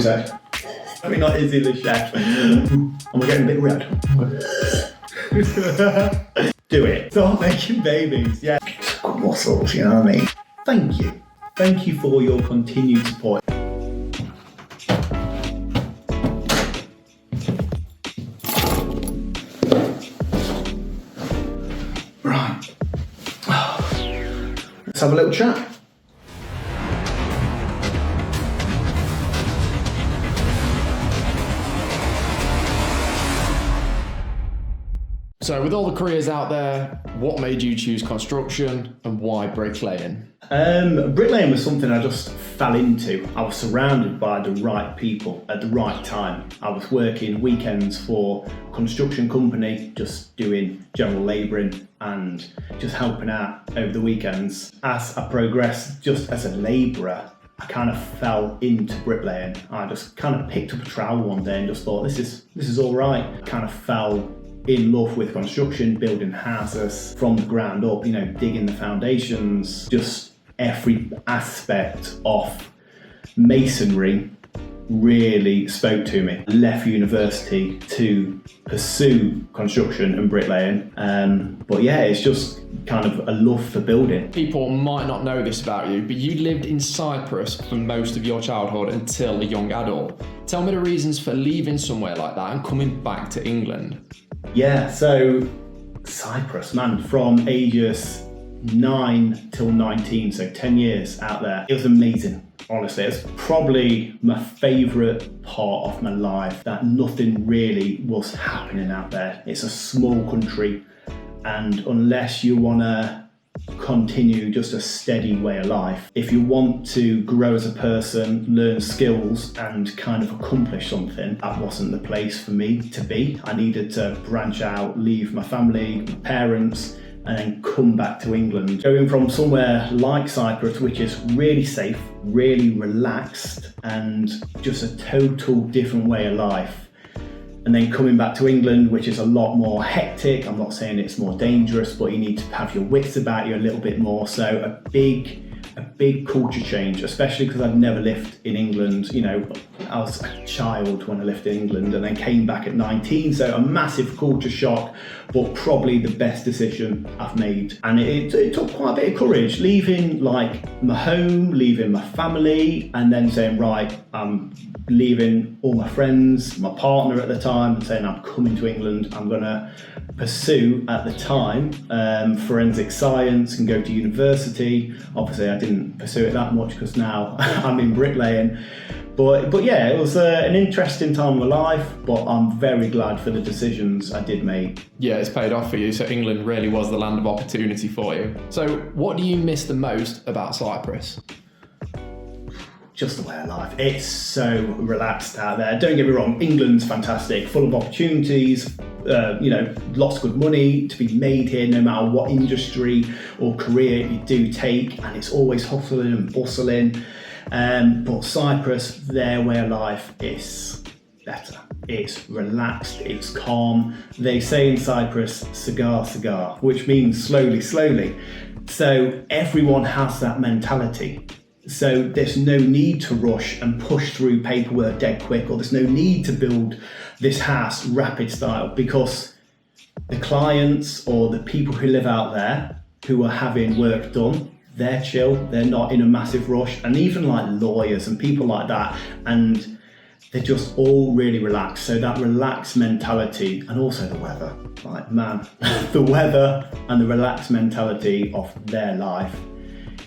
say? I mean, not Izzy the chef. And we're getting a bit red. Do it. Start making babies. Yeah. Good muscles, you know what I mean? Thank you. Thank you for your continued support. Right. Let's have a little chat. So with all the careers out there, what made you choose construction and why bricklaying? Bricklaying was something I just fell into. I was surrounded by the right people at the right time. I was working weekends for a construction company, just doing general labouring and just helping out over the weekends. As I progressed just as a labourer, I kind of fell into bricklaying. I just kind of picked up a trowel one day and just thought, this is all right. I kind of fell in love with construction, building houses from the ground up, you know, digging the foundations, just every aspect of masonry really spoke to me. I left university to pursue construction and bricklaying, but yeah, it's just kind of a love for building. People might not know this about you, but you lived in Cyprus for most of your childhood until a young adult. Tell me the reasons for leaving somewhere like that and coming back to England. Yeah, so Cyprus, man, from ages 9 till 19, so 10 years out there. It was amazing, honestly. It's probably my favourite part of my life, that nothing really was happening out there. It's a small country, and unless you want to continue just a steady way of life, if you want to grow as a person, learn skills and kind of accomplish something, that wasn't the place for me to be. I needed to branch out, leave my family, my parents, and then come back to England. Going from somewhere like Cyprus, which is really safe, really relaxed, and just a total different way of life, and then coming back to England, which is a lot more hectic. I'm not saying it's more dangerous, but you need to have your wits about you a little bit more. So a big culture change, especially because I've never lived in England. You know, I was a child when I lived in England and then came back at 19. So a massive culture shock, but probably the best decision I've made. And it took quite a bit of courage, leaving like my home, leaving my family, and then saying, right, I'm leaving all my friends, my partner at the time, and saying I'm coming to England. I'm gonna pursue at the time forensic science and go to university. Obviously I didn't pursue it that much because now I'm in bricklaying, but yeah, it was an interesting time of my life, but I'm very glad for the decisions I did make. Yeah, it's paid off for you, so England really was the land of opportunity for you. So what do you miss the most about Cyprus? Just the way of life. It's so relaxed out there. Don't get me wrong, England's fantastic, full of opportunities, you know, lots of good money to be made here no matter what industry or career you do take, and it's always hustling and bustling. But Cyprus, their way of life is better. It's relaxed, it's calm. They say in Cyprus, cigar, cigar, which means slowly, slowly. So everyone has that mentality. So there's no need to rush and push through paperwork dead quick, or there's no need to build this house rapid style, because the clients or the people who live out there who are having work done, they're chill, they're not in a massive rush, and even like lawyers and people like that, and they're just all really relaxed. So that relaxed mentality, and also the weather, like man, the weather and the relaxed mentality of their life,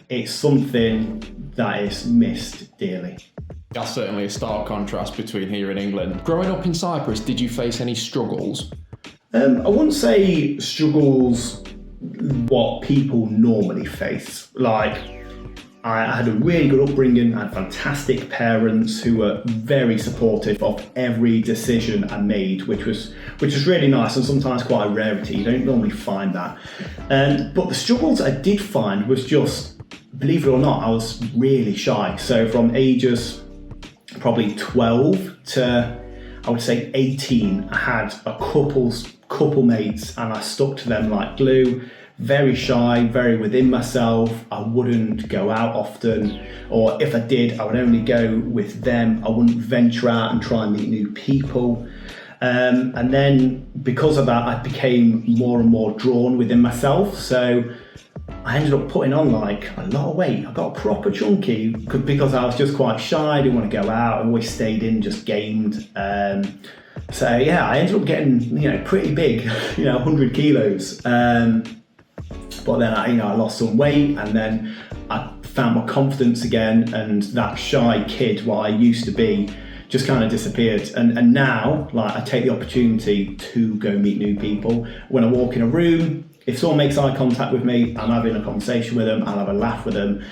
it's something that is missed dearly. That's certainly a stark contrast between here and England. Growing up in Cyprus, did you face any struggles? I wouldn't say struggles what people normally face. Like, I had a really good upbringing, I had fantastic parents who were very supportive of every decision I made, which was really nice and sometimes quite a rarity. You don't normally find that. But the struggles I did find was just, believe it or not, I was really shy. So from ages probably 12 to, I would say 18, I had a couple mates and I stuck to them like glue. very shy, very within myself. I wouldn't go out often, or if I did, I would only go with them. I wouldn't venture out and try and meet new people. And then because of that, I became more and more drawn within myself. So I ended up putting on like a lot of weight. I got proper chunky because I was just quite shy, I didn't want to go out, I always stayed in, just gamed. So yeah, I ended up getting, pretty big, 100 kilos. But then I lost some weight, and then I found my confidence again, and that shy kid, what I used to be, just kind of disappeared. And now, like, I take the opportunity to go meet new people. When I walk in a room, if someone makes eye contact with me, I'm having a conversation with them, I'll have a laugh with them.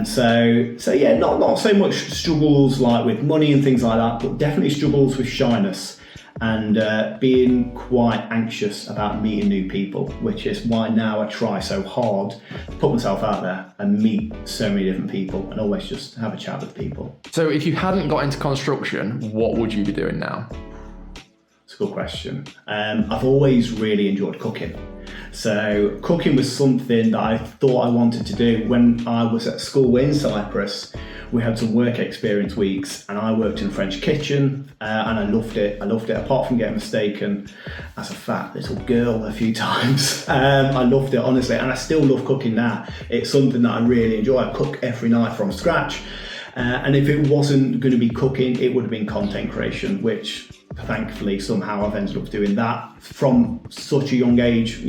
So yeah, not so much struggles like with money and things like that, but definitely struggles with shyness and being quite anxious about meeting new people, which is why now I try so hard to put myself out there and meet so many different people and always just have a chat with people. So if you hadn't got into construction, what would you be doing now? It's a good question. I've always really enjoyed cooking. So cooking was something that I thought I wanted to do. When I was at school in Cyprus, we had some work experience weeks, and I worked in a French kitchen, and I loved it. Apart from getting mistaken as a fat little girl a few times. I loved it, honestly, and I still love cooking now. It's something that I really enjoy. I cook every night from scratch. And if it wasn't going to be cooking, it would have been content creation, which thankfully somehow I've ended up doing that from such a young age.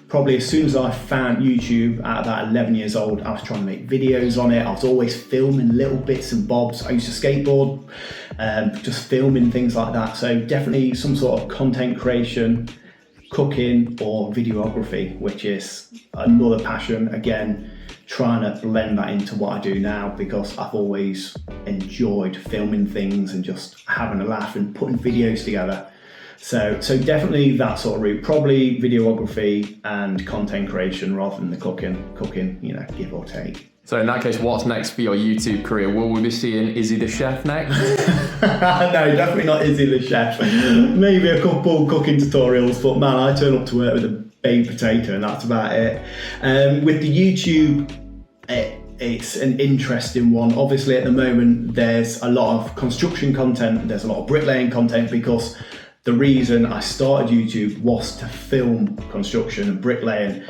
Probably as soon as I found YouTube at about 11 years old, I was trying to make videos on it. I was always filming little bits and bobs. I used to skateboard, just filming things like that. So definitely some sort of content creation, cooking or videography, which is another passion. Again, trying to blend that into what I do now, because I've always enjoyed filming things and just having a laugh and putting videos together. So definitely that sort of route, probably videography and content creation rather than the cooking, give or take. So in that case, what's next for your YouTube career? Will we be seeing Izzy the chef next? No, definitely not Izzy the chef. Maybe a couple cooking tutorials, but man, I turn up to work with a baked potato and that's about it. With the YouTube, it's an interesting one. Obviously at the moment there's a lot of construction content, there's a lot of bricklaying content, because the reason I started YouTube was to film construction and bricklaying.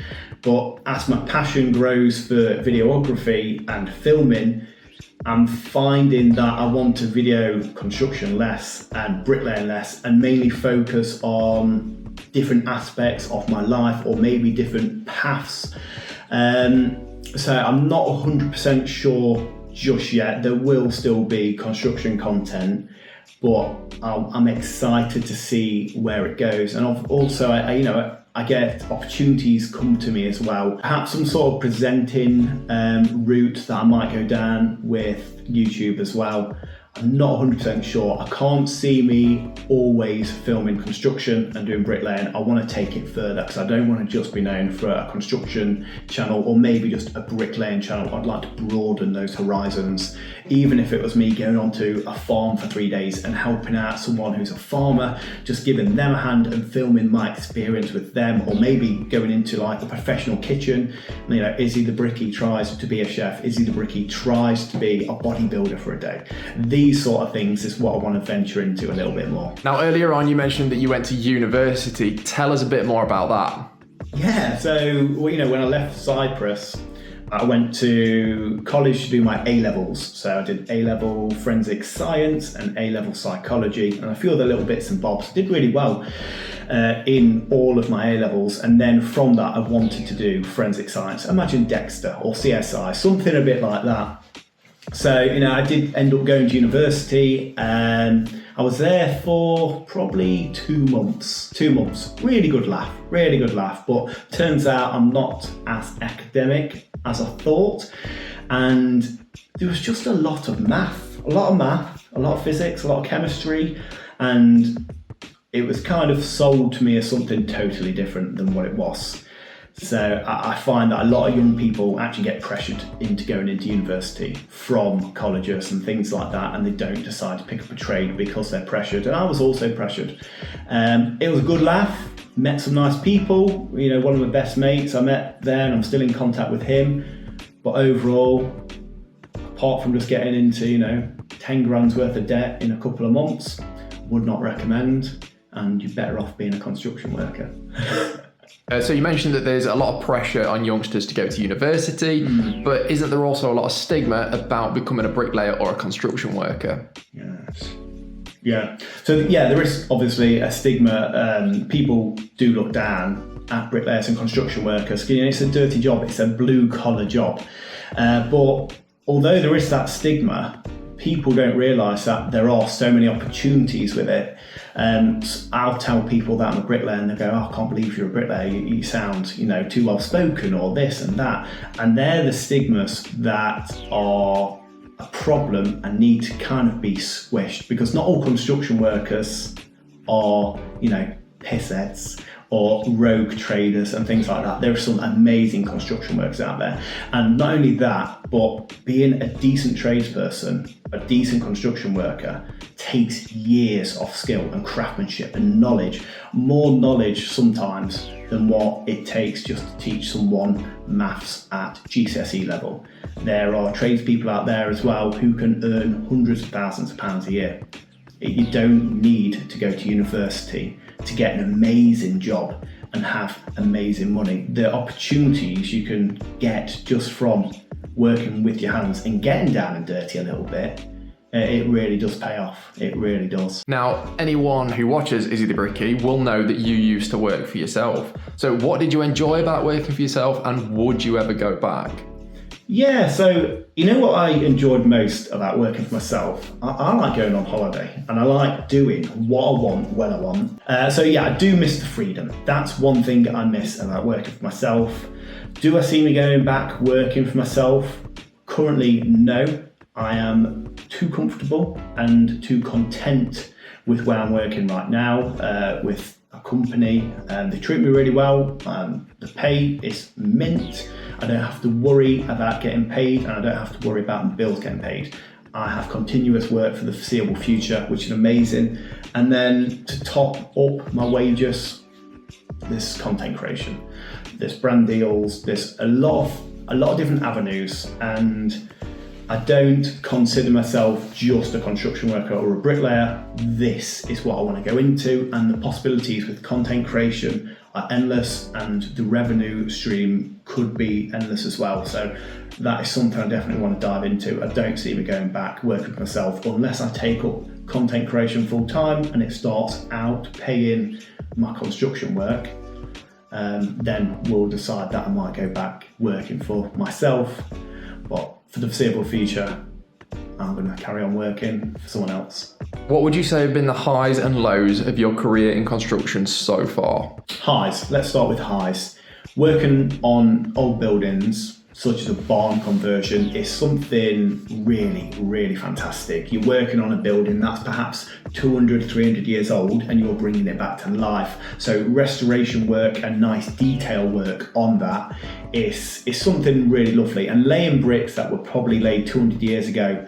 But as my passion grows for videography and filming, I'm finding that I want to video construction less and bricklaying less, and mainly focus on different aspects of my life, or maybe different paths. So I'm not 100% sure just yet. There will still be construction content, but I'm excited to see where it goes. And also, I get opportunities come to me as well. Perhaps some sort of presenting route that I might go down with YouTube as well. I'm not 100% sure. I can't see me always filming construction and doing bricklaying. I want to take it further, because I don't want to just be known for a construction channel or maybe just a bricklaying channel. I'd like to broaden those horizons. Even if it was me going onto a farm for 3 days and helping out someone who's a farmer, just giving them a hand and filming my experience with them, or maybe going into like a professional kitchen. Izzy the Bricky tries to be a chef. Izzy the Bricky tries to be a bodybuilder for a day. These sort of things is what I want to venture into a little bit more. Now, earlier on you mentioned that you went to university. Tell us a bit more about that. Yeah, so when I left Cyprus, I went to college to do my A-levels. So I did A-level forensic science and A-level psychology and a few other little bits and bobs. I did really well in all of my A-levels, and then from that I wanted to do forensic science. Imagine Dexter or CSI, something a bit like that. So, I did end up going to university, and I was there for probably 2 months. 2 months. Really good laugh. But turns out I'm not as academic as I thought. And there was just a lot of math, a lot of physics, a lot of chemistry. And it was kind of sold to me as something totally different than what it was. So I find that a lot of young people actually get pressured into going into university from colleges and things like that, and they don't decide to pick up a trade because they're pressured. And I was also pressured. It was a good laugh, met some nice people. You know, one of my best mates I met there, and I'm still in contact with him. But overall, apart from just getting into, you know, 10 grand's worth of debt in a couple of months, would not recommend, and you're better off being a construction worker. So you mentioned that there's a lot of pressure on youngsters to go to university, but isn't there also a lot of stigma about becoming a bricklayer or a construction worker? Yes. Yeah. So yeah, there is obviously a stigma. People do look down at bricklayers and construction workers. You know, it's a dirty job. It's a blue collar job. But although there is that stigma, people don't realise that there are so many opportunities with it. I'll tell people that I'm a bricklayer and they go, oh, I can't believe you're a bricklayer, you sound, you know, too well spoken or this and that. And they're the stigmas that are a problem and need to kind of be squished, because not all construction workers are, you know, pissheads or rogue traders and things like that. There are some amazing construction workers out there. And not only that, but being a decent tradesperson, a decent construction worker, takes years of skill and craftsmanship and knowledge, more knowledge sometimes than what it takes just to teach someone maths at GCSE level. There are tradespeople out there as well who can earn hundreds of thousands of pounds a year. You don't need to go to university to get an amazing job and have amazing money. The opportunities you can get just from working with your hands and getting down and dirty a little bit, it really does pay off. It really does. Now, anyone who watches Izzy the Bricky will know that you used to work for yourself. So what did you enjoy about working for yourself, and would you ever go back? Yeah, so you know what I enjoyed most about working for myself? I like going on holiday, and I like doing what I want when I want. So yeah, I do miss the freedom. That's one thing I miss about working for myself. Do I see me going back working for myself? Currently, no. I am too comfortable and too content with where I'm working right now, with a company. They treat me really well. The pay is mint. I don't have to worry about getting paid, and I don't have to worry about my bills getting paid. I have continuous work for the foreseeable future, which is amazing. And then to top up my wages, there's content creation, there's brand deals, there's a lot of different avenues, and I don't consider myself just a construction worker or a bricklayer. This is what I want to go into, and the possibilities with content creation are endless, and the revenue stream could be endless as well. So that is something I definitely want to dive into. I don't see me going back working for myself unless I take up content creation full time and it starts out paying my construction work. Then we'll decide that I might go back working for myself. But for the foreseeable future, I'm going to carry on working for someone else. What would you say have been the highs and lows of your career in construction so far? Highs. Let's start with highs. Working on old buildings, such as a barn conversion, is something really, really fantastic. You're working on a building that's perhaps 200, 300 years old, and you're bringing it back to life. So restoration work and nice detail work on that is something really lovely. And laying bricks that were probably laid 200 years ago,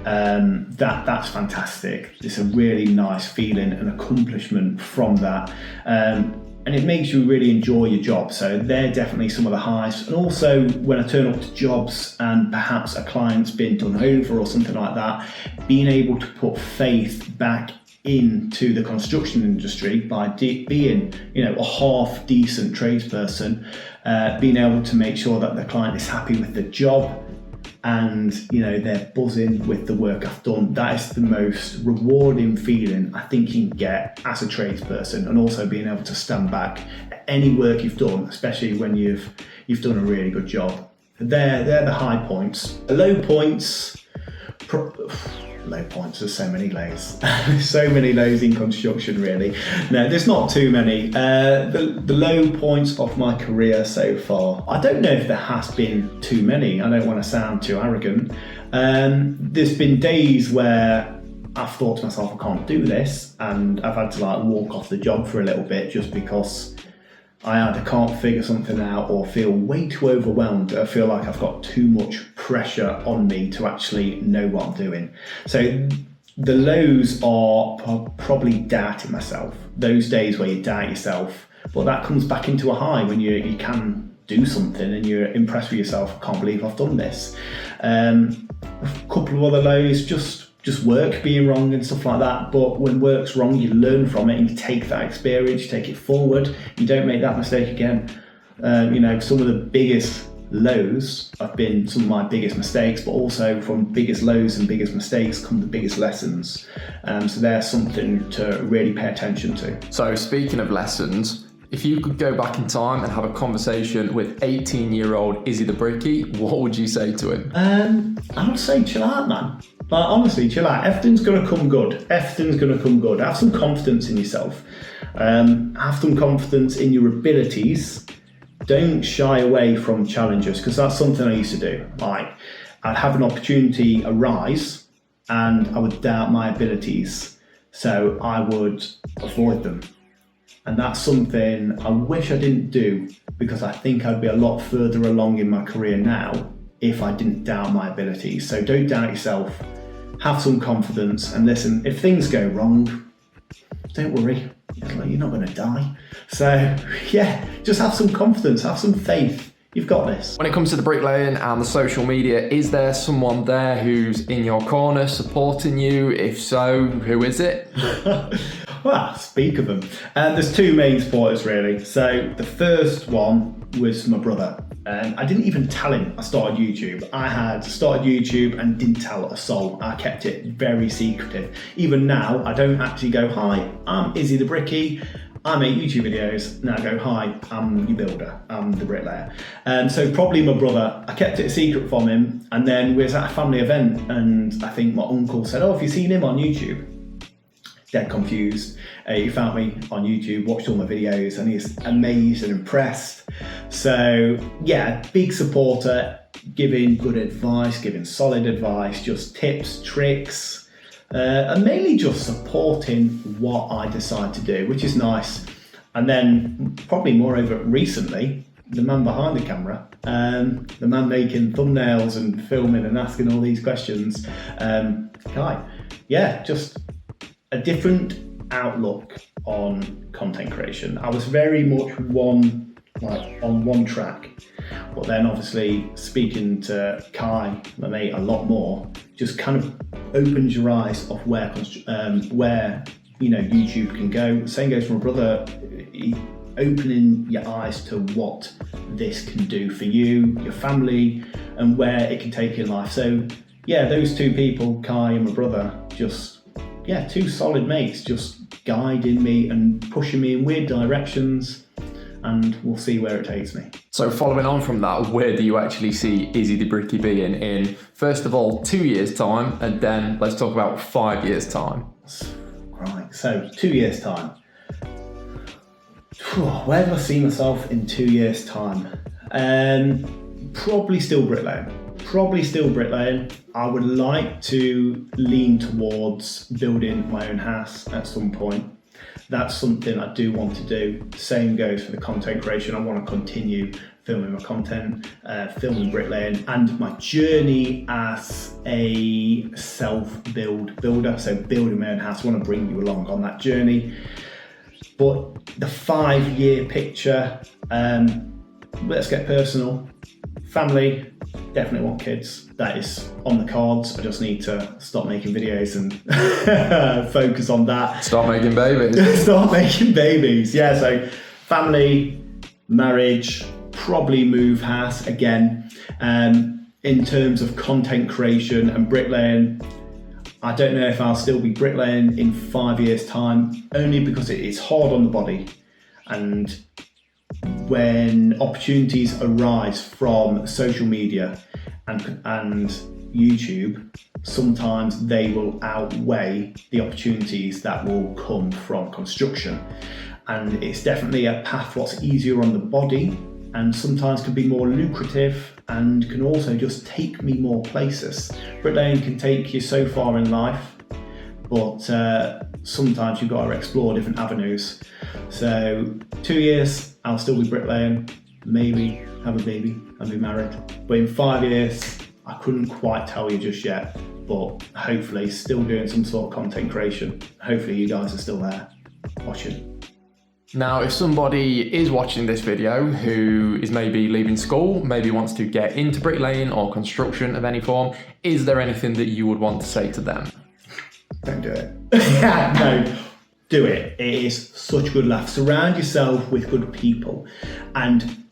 that's fantastic. It's a really nice feeling and accomplishment from that. And it makes you really enjoy your job. So they're definitely some of the highs. And also when I turn up to jobs and perhaps a client's been done over or something like that, being able to put faith back into the construction industry by being, you know, a half decent tradesperson, being able to make sure that the client is happy with the job, and you know they're buzzing with the work I've done. That is the most rewarding feeling I think you can get as a tradesperson, and also being able to stand back at any work you've done, especially when you've done a really good job. They're the high points. The low points, there's so many lows. So many lows in construction, really. No, there's not too many. The low points of my career so far, I don't know if there has been too many. I don't want to sound too arrogant. There's been days where I've thought to myself, I can't do this, and I've had to like walk off the job for a little bit just because I either can't figure something out or feel way too overwhelmed. I feel like I've got too much pressure on me to actually know what I'm doing. So the lows are probably doubting myself. Those days where you doubt yourself, but that comes back into a high when you can do something and you're impressed with yourself. I can't believe I've done this. A couple of other lows, just work being wrong and stuff like that. But when work's wrong, you learn from it and you take that experience, you take it forward. You don't make that mistake again. Some of the biggest lows have been some of my biggest mistakes, but also from biggest lows and biggest mistakes come the biggest lessons. So there's something to really pay attention to. So speaking of lessons, if you could go back in time and have a conversation with 18-year-old Izzy the Bricky, what would you say to him? I would say chill out, man. Like, honestly, chill out. Everything's going to come good. Everything's going to come good. Have some confidence in yourself. Have some confidence in your abilities. Don't shy away from challenges, because that's something I used to do. Like, I'd have an opportunity arise and I would doubt my abilities. So I would avoid them. And that's something I wish I didn't do, because I think I'd be a lot further along in my career now if I didn't doubt my abilities. So don't doubt yourself, have some confidence, and listen, if things go wrong, don't worry, you're not going to die. So yeah, just have some confidence, have some faith. You've got this. When it comes to the bricklaying and the social media, is there someone there who's in your corner supporting you? If so, who is it? Well, speak of them. There's two main supporters really. So the first one was my brother. I didn't even tell him I started YouTube. I had started YouTube and didn't tell a soul. I kept it very secretive. Even now, I don't actually go, hi, I'm Izzy the Bricky. I make YouTube videos. Now I go, hi, I'm your builder. I'm the bricklayer. So probably my brother. I kept it a secret from him. And then we was at a family event and I think my uncle said, oh, have you seen him on YouTube? Dead confused. He found me on YouTube, watched all my videos, and he's amazed and impressed. So yeah, big supporter, giving good advice, giving solid advice, just tips, tricks, and mainly just supporting what I decide to do, which is nice. And then probably moreover recently, the man behind the camera, the man making thumbnails and filming and asking all these questions, Kai. Yeah, just a different outlook on content creation. I was very much on one track, but then obviously speaking to Kai, my mate, a lot more, just kind of opens your eyes of where YouTube can go. Same goes for my brother, opening your eyes to what this can do for you, your family, and where it can take your life. So yeah, those two people, Kai and my brother, two solid mates, just guiding me and pushing me in weird directions, and we'll see where it takes me. So following on from that, where do you actually see Izzy the Bricky being in, first of all, 2 years' time, and then let's talk about 5 years' time? Right, so 2 years' time. Where do I see myself in 2 years' time? Probably still bricklaying. I would like to lean towards building my own house at some point. That's something I do want to do. Same goes for the content creation. I want to continue filming my content, filming bricklaying, and my journey as a self-build builder. So building my own house, I want to bring you along on that journey. But the 5-year picture, let's get personal. Family, definitely want kids. That is on the cards. I just need to stop making videos and focus on that. Start making babies. Start making babies. Yeah, so family, marriage, probably move house again. In terms of content creation and bricklaying, I don't know if I'll still be bricklaying in 5 years' time, only because it's hard on the body. And when opportunities arise from social media and YouTube, sometimes they will outweigh the opportunities that will come from construction. And it's definitely a path what's easier on the body and sometimes can be more lucrative and can also just take me more places. Bricklaying can take you so far in life, but sometimes you've got to explore different avenues. So 2 years, I'll still be bricklaying, maybe have a baby and be married. But in 5 years, I couldn't quite tell you just yet, but hopefully still doing some sort of content creation. Hopefully you guys are still there watching. Now, if somebody is watching this video who is maybe leaving school, maybe wants to get into bricklaying or construction of any form, is there anything that you would want to say to them? Don't do it. No, do it. It is such a good laugh. Surround yourself with good people. And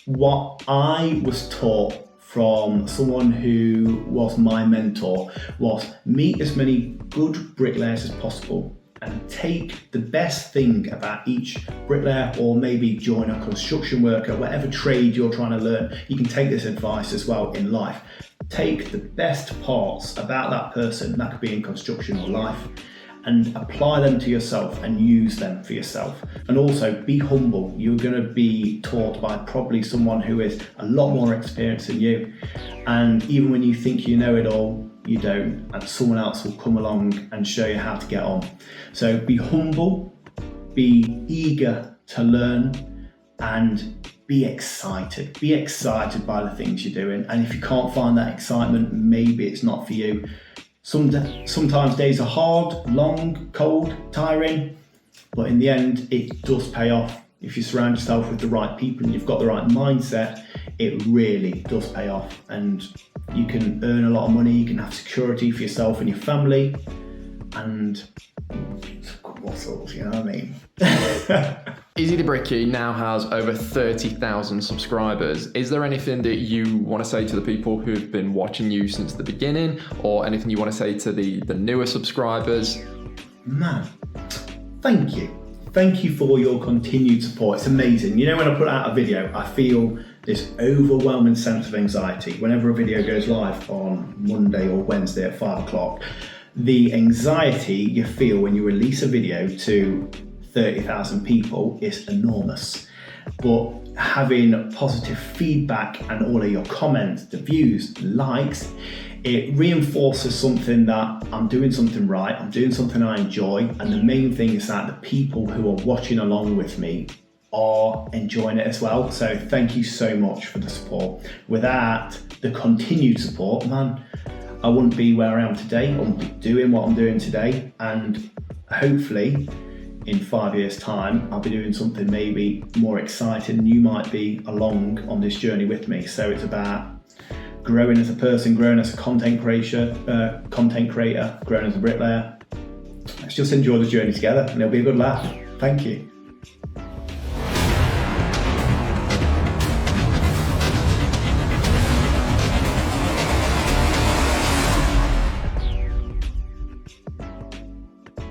what I was taught from someone who was my mentor was meet as many good bricklayers as possible and take the best thing about each bricklayer, or maybe join a construction worker, whatever trade you're trying to learn. You can take this advice as well in life. Take the best parts about that person, that could be in construction or life, and apply them to yourself and use them for yourself. And also be humble. You're going to be taught by probably someone who is a lot more experienced than you. And even when you think you know it all, you don't, and someone else will come along and show you how to get on. So be humble, be eager to learn, and be excited. Be excited by the things you're doing. And if you can't find that excitement, maybe it's not for you. Sometimes days are hard, long, cold, tiring, but in the end, it does pay off. If you surround yourself with the right people and you've got the right mindset, it really does pay off. And you can earn a lot of money, you can have security for yourself and your family, and good muscles, you know what I mean? Izzy the Bricky now has over 30,000 subscribers. Is there anything that you want to say to the people who've been watching you since the beginning, or anything you want to say to the newer subscribers? Man, thank you. Thank you for your continued support. It's amazing. You know, when I put out a video, I feel this overwhelming sense of anxiety. Whenever a video goes live on Monday or Wednesday at 5 o'clock, the anxiety you feel when you release a video to 30,000 people is enormous. But having positive feedback and all of your comments, the views, the likes, it reinforces something that I'm doing something right, I'm doing something I enjoy, and the main thing is that the people who are watching along with me are enjoying it as well. So thank you so much for the support. Without the continued support, man, I wouldn't be where I am today. I wouldn't be doing what I'm doing today, and hopefully in 5 years' time, I'll be doing something maybe more exciting. You might be along on this journey with me. So it's about growing as a person, growing as a content creator, growing as a bricklayer. Let's just enjoy the journey together, and it'll be a good laugh. Thank you.